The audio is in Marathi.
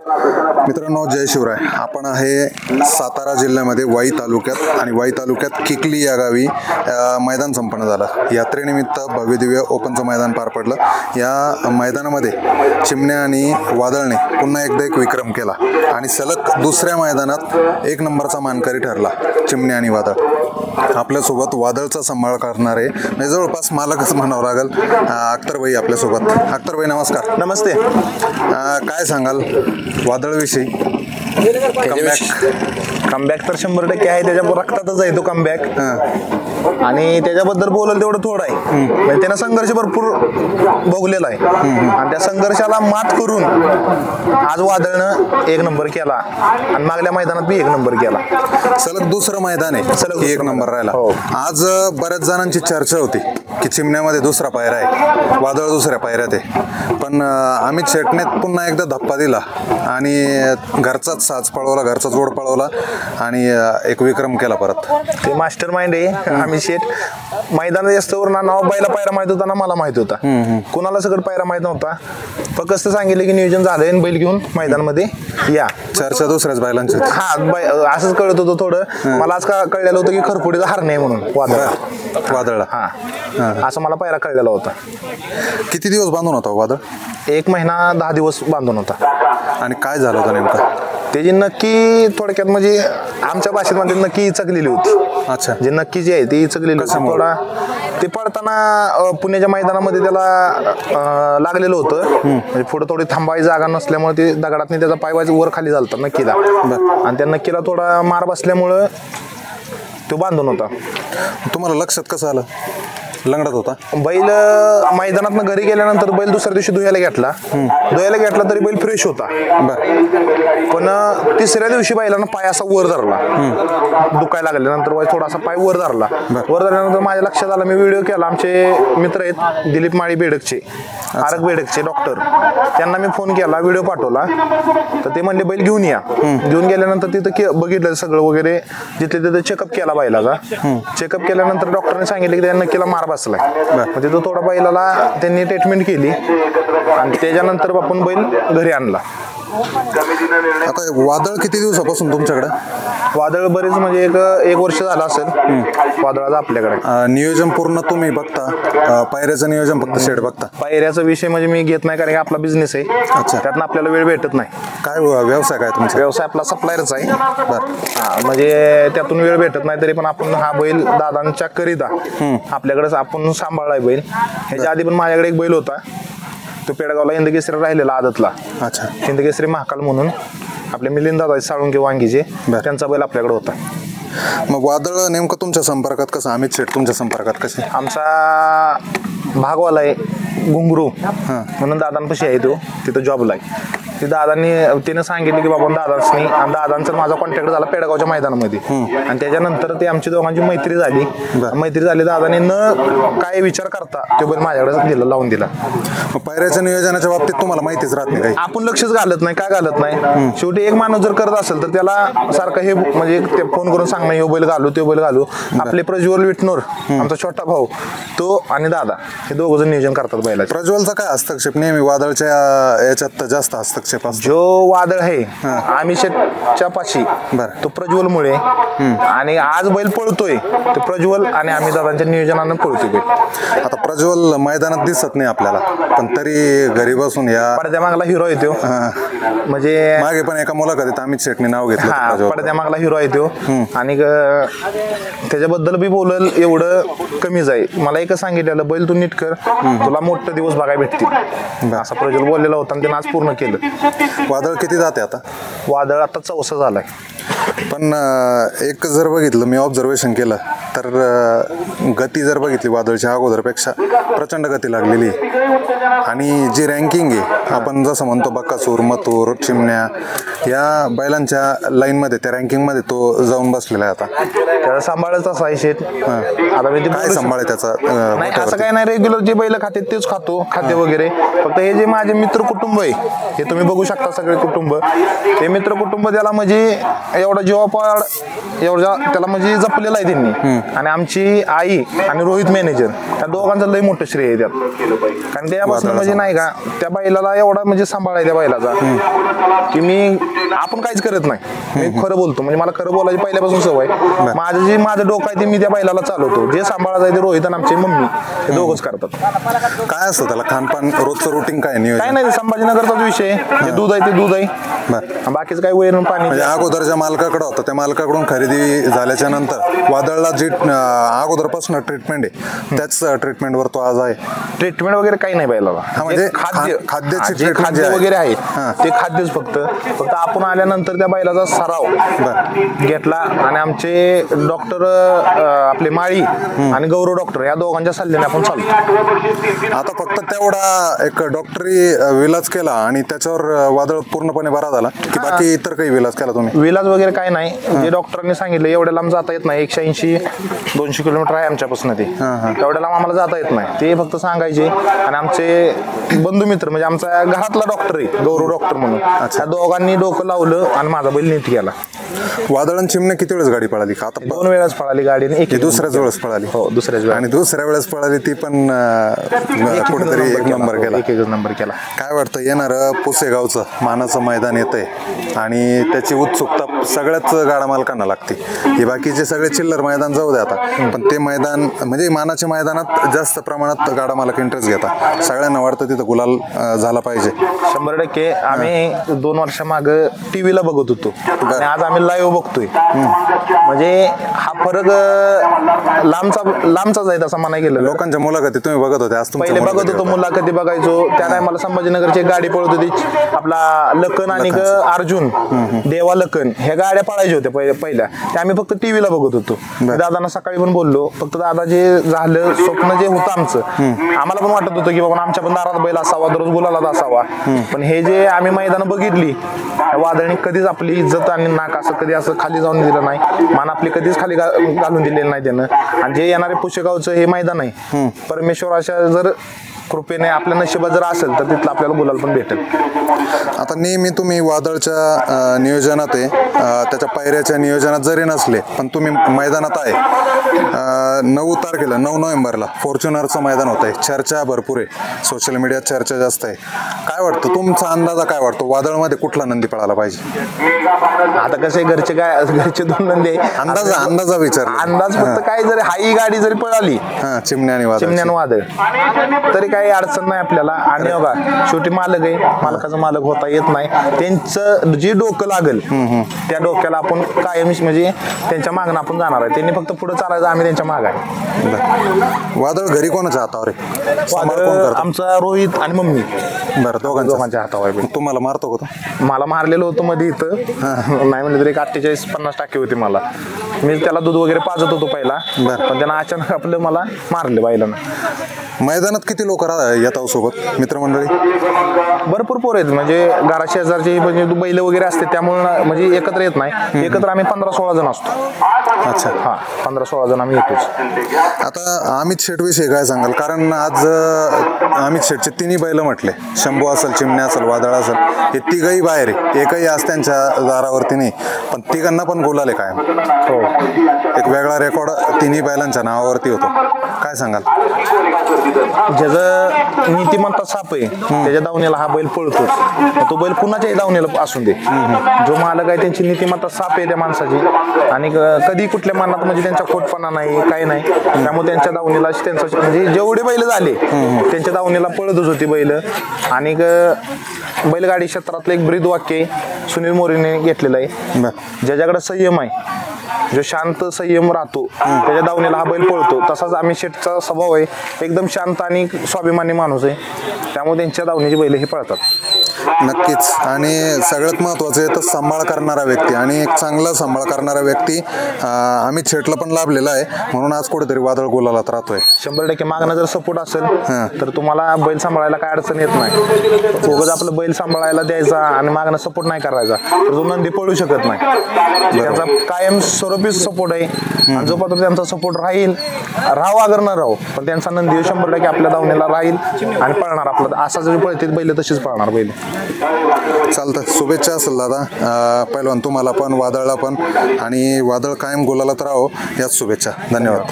मित्रांनो, जय शिवराय. आपण आहे सातारा जिल्ह्यामध्ये वाई तालुक्यात आणि वाई तालुक्यात किकली या गावी मैदान संपन्न झालं. यात्रेनिमित्त भव्यदिव्य ओपनचं मैदान पार पडलं. या मैदानामध्ये चिमण्या आणि वादळने पुन्हा एकदा एक विक्रम केला आणि सलग दुसऱ्या मैदानात एक नंबरचा मानकरी ठरला चिमण्या आणि वादळ. आपल्यासोबत वादळचा सांभाळ करणारे म्हणजे जवळपास मालकच म्हणावं लागेल अख्तरभाई आपल्यासोबत. अख्तरभाई नमस्कार. नमस्ते. काय सांगाल वादळविषयी? कमबॅक तर 100% आहे, त्याच्या रक्तातच आहे तो कमबॅक. आणि त्याच्याबद्दल बोलायला तेवढं थोडं आहे. म्हणजे त्यानं संघर्ष भरपूर भोगलेला आहे आणि त्या संघर्षाला मात करून आज वादळनं एक नंबर केला आणि मागल्या मैदानात बी एक नंबर केला. सलग दुसरं मैदान आहे, सलग एक नंबर राहिला. आज बऱ्याच जणांची चर्चा होती की चिमण्यामध्ये दुसरा पायरा आहे, वादळ दुसऱ्या पायऱ्यात आहे. पण अमित शेटने पुन्हा एकदा धप्पा दिला आणि घरचाच साज पळवला, घरचाच ओढ पळवला आणि एक विक्रम केला परत. ते मास्टर माइंड आहे अमित शेट. मैदानात जास्तवर ना नाव बैला पायरा माहित होता ना मला माहित होता. कुणाला सगळं पायरा माहित नव्हता. फक्त असं सांगितलं की नियोजन झालंय आणि बैल घेऊन मैदानामध्ये या. चर्चा दुसऱ्याच बैलांची. हा, असंच कळत होतं थोडं. मला आज का कळलेलं होतं की खरपुडीचा हार नाही म्हणून वादळला. हा, असं मला पायरा कळलेला होता. किती दिवस बांधून होता वादळ? 1 महिना 10 दिवस बांधून होता. आणि काय झालं होतं नेमकं? त्याची नक्की थोडक्यात म्हणजे आमच्या भाषेत मध्ये नक्की इचकलेली होती. अच्छा. जे नक्की जी आहे ती इचकलेली होती. थोडा ते पडताना पुण्याच्या मैदानामध्ये त्याला लागलेलं होतं. म्हणजे पुढे थोडी थांबायची जागा नसल्यामुळे ते दगडातनी त्याचा पाय वर खाली झालता नक्कीला. आणि त्या नक्कीला थोडा मार बसल्यामुळं तो बांधून होता. तुम्हाला लक्षात कसं आलं? लंगडत होता बैल. मैदानात घरी गेल्यानंतर बैल दुसऱ्या दिवशी धुयाला घेतला तरी बैल फ्रेश होता. पण तिसऱ्या दिवशी बैलानं पाय असा वर धरला, दुखायला लागल्यानंतर बैल थोडासा पाय वर धरल्यानंतर माझ्या लक्षात आलं. मी व्हिडिओ केला. आमचे मित्र आहेत दिलीप माळी बेडकचे, आरक बेडकचे डॉक्टर, त्यांना मी फोन केला, व्हिडिओ पाठवला. तर ते म्हणले बैल घेऊन या. घेऊन गेल्यानंतर तिथं बघितलं सगळं वगैरे, जिथे तिथे चेकअप केला बैलाचा. चेकअप केल्यानंतर डॉक्टरने सांगितले की त्या नक्कीला मार बसलाय. तिथं थोडा बैलाला त्यांनी ट्रीटमेंट केली आणि त्याच्यानंतर आपण बैल घरी आणला. आता वादळ किती दिवसापासून तुमच्याकडे? वादळ बरेच म्हणजे एक वर्ष झालं असेल वादळाचं आपल्याकडे. नियोजन पूर्ण तुम्ही बघता? पायऱ्याचं नियोजन फक्त शेड बघता? पायऱ्याचा विषय म्हणजे मी घेत नाही, कारण की आपला बिझनेस आहे. अच्छा. त्यातनं आपल्याला वेळ भेटत नाही. काय व्यवसाय काय तुमचा? व्यवसाय आपला सप्लायरच आहे. हा, म्हणजे त्यातून वेळ भेटत नाही. तरी पण आपण हा बैल दादांच्या करिता आपल्याकडेच आपण सांभाळलाय बैल. ह्याच्या आधी पण माझ्याकडे एक बैल होता, तो पेडगावला हिंदकेसरी राहिलेला आदतला. अच्छा. हिंदकेसरी महाकाल म्हणून आपले मिलिंद दादा साळुंके वांगीचे, त्यांचा बैल आपल्याकडे होता. मग वादळ नेमकं तुमच्या संपर्कात कसं? अमित शेट तुमच्या संपर्कात कसे? आमचा भागवाला आहे घुंगरू म्हणून दादांपाशी आहे, तो तिथं जॉबला आहे. ते दादांनी तिनं सांगितलं की बाबा दादांनी, आणि दादांचा माझा कॉन्टॅक्ट झाला पेडगावच्या मैदानामध्ये. आणि त्याच्यानंतर ते आमची दोघांची मैत्री झाली. दादांनी न काय विचार करता तो बैल माझ्याकडे दिला, लावून दिला. पायऱ्याच्या नियोजनाच्या बाबतीत तुम्हाला माहितीच राहत नाही काही? आपण लक्षच घालत नाही. काय घालत नाही? शेवटी एक माणूस जर करत असेल तर त्याला सारखं हे म्हणजे ते फोन करून सांगणं, हे बैल घालू ते बैल घालू. आपले प्रज्वल विटनोर, आमचा छोटा भाऊ, तो आणि दादा हे दोघं जण नियोजन करतात बैलाचं. प्रज्वलचा काय हस्तक्षेप नेहमी वादळच्या याच्यात जास्त हस्तक्षेप? जो वादळ आहे आम्ही शेटच्या पाशी, तो प्रज्वल मुळे. आणि आज बैल पळतोय तो प्रज्वल आणि आम्ही दादांच्या नियोजनानं पळतोय बैल. आता प्रज्वल मैदानात दिसत नाही आपल्याला, पण तरी घरी बसून या पडद्या मागला हिरो येतो. म्हणजे मागे पण एका मुलाखतीत अमित शेटने नाव घेतलं, पडद्या मागला हिरो येतो. आणि त्याच्याबद्दल बी बोलल एवढं कमीच आहे. मला एकच सांगितलेलं, बैल तू नीट कर, तुला मोठे दिवस बघायला भेटतील, असा प्रज्वल बोललेला होता. आणि त्यानं आज पूर्ण केलं. वादळ किती जाते आता? वादळ आता 4 झालाय. पण एक जर बघितलं, मी ऑब्झर्वेशन केलं तर गती जर बघितली वादळच्या अगोदरपेक्षा प्रचंड गती लागलेली. आणि जी रँकिंग आहे, आपण जसं म्हणतो बकासूर, मथुर, चिमण्या या बैलांच्या लाईनमध्ये, त्या रँकिंगमध्ये तो जाऊन बसलेला आहे. आता त्याला सांभाळायचं असं आहे शेट. आता मी काय सांभाळ त्याचा? नाही असं काय नाही, रेग्युलर जे बैल खाते तेच खाते वगैरे. फक्त हे जे माझे मित्र कुटुंब आहे, हे तुम्ही बघू शकता सगळे कुटुंब, हे मित्र कुटुंब त्याला म्हणजे एवढा जीवापाड एवढा त्याला म्हणजे जपलेला आहे त्यांनी. आणि आमची आई आणि रोहित मॅनेजर त्या दोघांचं लय मोठं श्रेय आहे त्यात. कारण त्यापासून म्हणजे नाही का त्या बैलाला एवढा म्हणजे सांभाळ आहे त्या बैलाचा की आपण काहीच करत नाही. मी खरं बोलतो, म्हणजे मला खरं बोलायची पहिल्यापासून सवय. माझं डोकं आहे ते मी त्या बैलाला चालवतो. जे सांभाळायचं आहे ते रोहित आणि आमची मम्मी हे दोघंच करतात. काय असतं त्याला खानपान रोजचं रुटीन काय नियोजन? काय नाही, संभाजीनगरचाच विषय. जे दूध आहे ते दूध आहे, बाकीचं काही वैरण पाणी. म्हणजे अगोदरच्या मालकाकडे होतं, त्या मालकाकडून खरेदी झाल्याच्या नंतर वादळला जी अगोदरपासून ट्रीटमेंट आहे त्याच ट्रीटमेंटवर तो आज आहे. ट्रीटमेंट वगैरे काही नाही बैलाला. म्हणजे खाद्याची जे खाद्य वगैरे आहे ते खाद्यच फक्त आपण आल्यानंतर त्या बैलाचा सराव घेतला आणि आमचे डॉक्टर आपले माळी आणि गौरव डॉक्टर या दोघांच्या सल्ल्याने आपण चालतो. आता फक्त तेवढा एक डॉक्टरी विलाज केला आणि त्याच्यावर वादळ पूर्णपणे बरा झाला की बाकी इतर काही विलाज केला तुम्ही? विलाज वगैरे काय नाही. जे डॉक्टरांनी सांगितलं एवढ्या लांब जाता येत नाही, 180-200 किलोमीटर आहे आमच्यापासून ते, एवढ्या लांब आम्हाला जाता येत नाही ते फक्त सांगायचे. आणि आमचे बंधू मित्र म्हणजे आमचा घरातला डॉक्टर आहे गौरव डॉक्टर म्हणून, त्या दोघांनी डोकं लावलं आणि माझा बैल नीट गेला. वादळान चिमणे किती वेळेस गाडी पळाली? आता 2 वेळाच पळाली गाडी. दुसऱ्याच वेळेस पळाली? हो, दुसऱ्याच वेळेस. आणि दुसऱ्या वेळेस पळाली ती पण कुठेतरी एक नंबर केला. एक नंबर केला. काय वाटतं येणारं पुसेगावचं मानाचं मैदान येतंय आणि त्याची उत्सुकता सगळ्याच गाडा मालकांना लागते. हे बाकीचे सगळे चिल्लर मैदान जाऊ द्या आता, पण ते मैदान म्हणजे मानाच्या मैदानात जास्त प्रमाणात गाडा मालक इंटरेस्ट घेतात. सगळ्यांना वाटतं तिथं गुलाल झाला पाहिजे. 100%. आम्ही 2 वर्षामाग टीव्हीला बघत होतो आणि आज आम्ही लाईव्ह बघतोय. म्हणजे हा फरक लांबचाच आहे असं म्हणाय गेलं. लोकांच्या मुलाखती तुम्ही बघत होते? आज पहिले बघत होतो, मुलाखती बघायचो. त्या टायमाला संभाजीनगरची गाडी पळत होती आपला लखन आणि अर्जुन देवा लखन, ह्या गाड्या पळायच्या होत्या पहिल्या. त्या आम्ही फक्त टीव्हीला बघत होतो. दादांना सकाळी पण बोललो, फक्त दादा जे झालं स्वप्न जे होतं आमचं, आम्हाला पण वाटत होतं की बाबा आमच्या पण दारात बैल असावा, दररोज गुलालात असावा. पण हे जे आम्ही मैदान बघितली, वादळी कधीच आपली इज्जत आणि नाक असं कधी असं खाली जाऊन दिलं नाही, मान आपली कधीच खाली घालून दिलेलं नाही त्यानं. आणि जे येणारे पुशेगावचं हे मैदान आहे, परमेश्वराच्या जर कृपेने आपल्या नशिबात जर असेल तर तिथलं आपल्याला गुलाल पण भेटेल. आता नेहमी तुम्ही वादळच्या नियोजनात आहे, त्याच्या पायऱ्याच्या नियोजनात जरी नसले पण तुम्ही मैदानात आहे. 9 तारखेला 9 नोव्हेंबरला फॉर्च्युनरचं मैदान होत आहे. चर्चा भरपूर आहे, सोशल मीडियात चर्चा जास्त आहे. काय वाटतं तुमचा अंदाजा काय वाटतो वादळमध्ये कुठला नंदी पळाला पाहिजे? आता कसं घरचे 2 नंदी अंदाजा विचार. अंदाज फक्त काय जरी हाई गाडी जरी पळाली चिमण्या आणि वादळ तरी काही अडचण नाही आपल्याला. आणि बघा शेवटी मालक आहे, मालकाचं मालक होता येत नाही. त्यांचं जे डोकं लागेल त्या डोक्याला आपण कायम म्हणजे त्यांच्या मागणं आपण जाणार आहे. त्यांनी फक्त पुढे चालायचं, आम्ही त्यांच्या माग आहे. वादळ घरी कोणाच्या हातावर आहे? आमचा रोहित आणि मम्मी. बरं, दोघांच्या हातावर आहे. तुम्हाला मारतो का? मला मारलेलं होतं मध्ये इथं, नाही म्हणजे तरी 48-50% होते मला. मी त्याला दूध वगैरे पाजत होतो पहिला, पण त्यांना अचानक आपलं मला मारले बैलानं. मैदानात किती लोक येतात सोबत मित्रमंडळी? भरपूर पोर आहेत, म्हणजे घरा शेजारचे म्हणजे बैल वगैरे असते, त्यामुळे म्हणजे एकत्र येत नाही. एकत्र आम्ही 15-16 जण असतो. अच्छा. हा, 15-16 जण आम्ही येतोच. आता अमित शेट विषयी काय सांगाल? कारण आज अमित शेटचे 3 बैल म्हटले, शंभू असेल, चिमण्या असेल, वादळ असेल, हे तिघही बाहेर आहे. एकही आज त्यांच्या दारावरती नाही, पण तिघांना पण गुलाल आहे कायम. हो, एक वेगळा रेकॉर्ड 3 बैलांच्या नावावरती होतो. काय सांगाल? ज्याचं नीतिमत्ता साप आहे त्याच्या दावणीला हा बैल पळतोच. तो बैल कुणाच्याही दावणीला असून दे, जो मालक आहे त्यांची नीतिमत्ता साप आहे त्या माणसाची. आणि कधी कुठल्या मनात म्हणजे त्यांचा खोटपणा नाही, काही नाही. त्यामुळे त्यांच्या दावणीला त्यांचं म्हणजे जेवढे बैल झाले त्यांच्या दावणीला पळतच होती बैल. आणि बैलगाडी क्षेत्रातलं एक ब्रीद वाक्य सुनील मोरेने घेतलेलं आहे, ज्याच्याकडे संयम आहे, जो शांत संयम राहतो त्याच्या दावणीला हा बैल पळतो. तसाच आम्ही शेठचा स्वभाव आहे, एकदम शांत आणि स्वाभिमानी माणूस आहे, त्यामुळे त्यांच्या दावणीची बैल हे पळतात. नक्कीच. आणि सगळ्यात महत्वाचं आहे तर सांभाळ करणारा व्यक्ती, आणि एक चांगला सांभाळ करणारा व्यक्ती अमित शेटला पण लाभलेला आहे, म्हणून आज कुठेतरी वादळ गुलालात राहतोय. 100% मागणं जर सपोर्ट असेल तर तुम्हाला बैल सांभाळायला काय अडचण येत नाही. उगाच आपलं बैल सांभाळायला द्यायचा आणि मागणं सपोर्ट नाही करायचा तर तो नंदी पळू शकत नाही. त्यांचा कायम कायमस्वरूपी सपोर्ट आहे आणि जो पात्र त्यांचा सपोर्ट राहील राहावा अगर न राहू पण त्यांचा नंदी 100% आपल्या दावणीला राहील आणि पळणार आपलं असा जरी पळतील बैल तशीच पळणार बैल. चालतं, शुभेच्छा असेल दादा. पहिलवान तुम्हाला पण, वादळला पण, आणि वादळ कायम गुलालात राहो याच शुभेच्छा. धन्यवाद.